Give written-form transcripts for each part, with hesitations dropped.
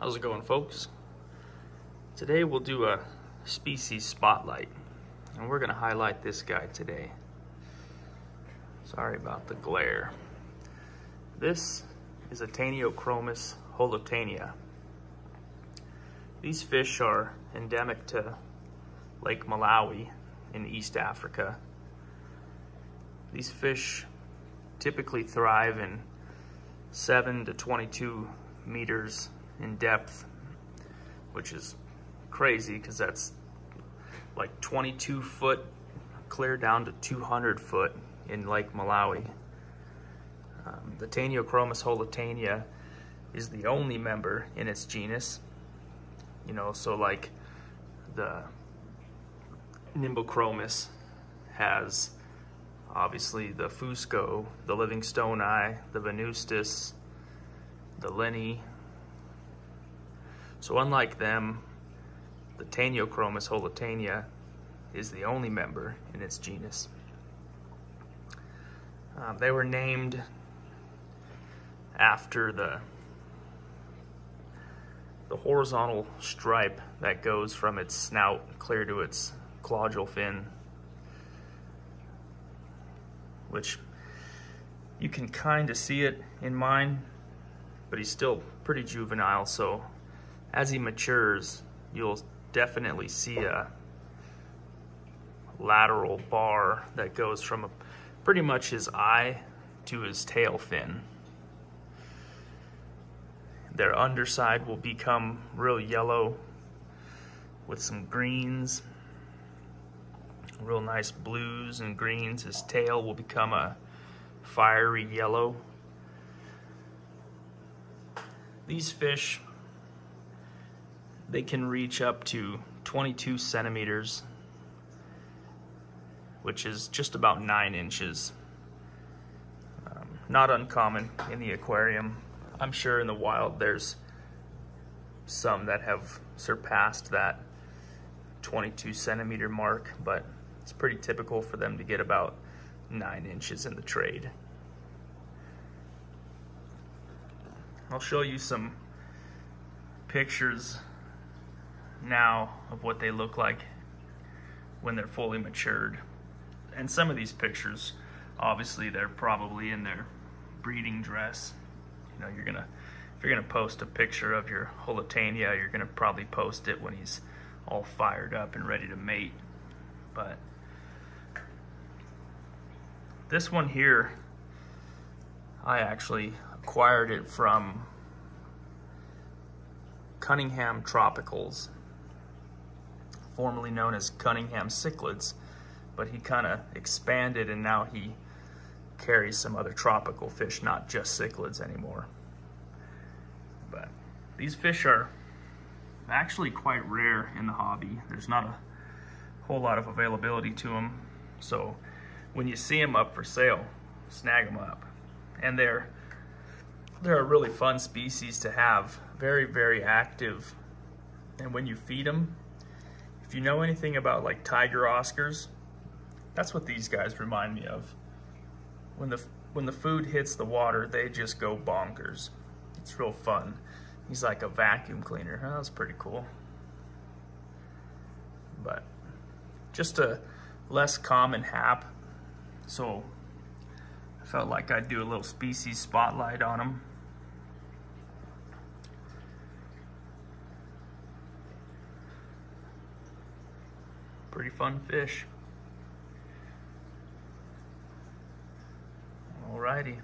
How's it going, folks? Today we'll do a species spotlight, and we're going to highlight this guy today. Sorry about the glare. This is a taeniochromis holotaenia. These fish are endemic to Lake Malawi in East Africa. These fish typically thrive in 7 to 22 meters in depth, which is crazy because that's like 22 foot clear down to 200 foot in Lake Malawi. The taeniochromis holotaenia is the only member in its genus. So like the nimbochromis has obviously the fusco, the livingstoni, the venustus, the linny. So unlike them, the taeniochromis holotaenia is the only member in its genus. They were named after the horizontal stripe that goes from its snout clear to its caudal fin, which you can kind of see it in mine, but he's still pretty juvenile, so as he matures, you'll definitely see a lateral bar that goes from pretty much his eye to his tail fin. Their underside will become real yellow with some greens, real nice blues and greens. His tail will become a fiery yellow. These fish, they can reach up to 22 centimeters, which is just about 9 inches. Not uncommon in the aquarium. I'm sure in the wild there's some that have surpassed that 22 centimeter mark, but it's pretty typical for them to get about 9 inches in the trade. I'll show you some pictures now of what they look like when they're fully matured. And some of these pictures, obviously they're probably in their breeding dress. If you're gonna post a picture of your holotaenia, you're gonna probably post it when he's all fired up and ready to mate. But this one here, I actually acquired it from Cunningham Tropicals, formerly known as Cunningham Cichlids, but he kind of expanded and now he carries some other tropical fish, not just cichlids anymore. But these fish are actually quite rare in the hobby. There's not a whole lot of availability to them, so when you see them up for sale, snag them up. And they're a really fun species to have. Very, very active. And when you feed them, if you know anything about like tiger oscars, that's what these guys remind me of. When the food hits the water, they just go bonkers. It's real fun. He's like a vacuum cleaner. That was pretty cool. But just a less common hap, so I felt like I'd do a little species spotlight on him. Pretty fun fish. Alrighty.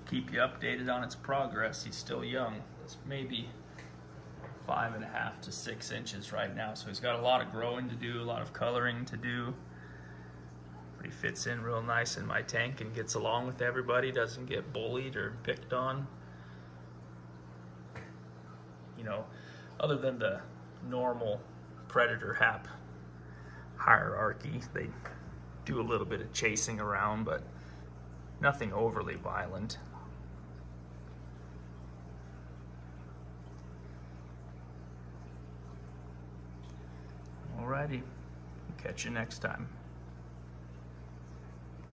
Keep you updated on its progress. He's still young. It's maybe 5.5 to 6 inches right now, so he's got a lot of growing to do, a lot of coloring to do. But he fits in real nice in my tank and gets along with everybody, doesn't get bullied or picked on. Other than the normal predator hap hierarchy, they do a little bit of chasing around, but nothing overly violent. Alrighty, catch you next time.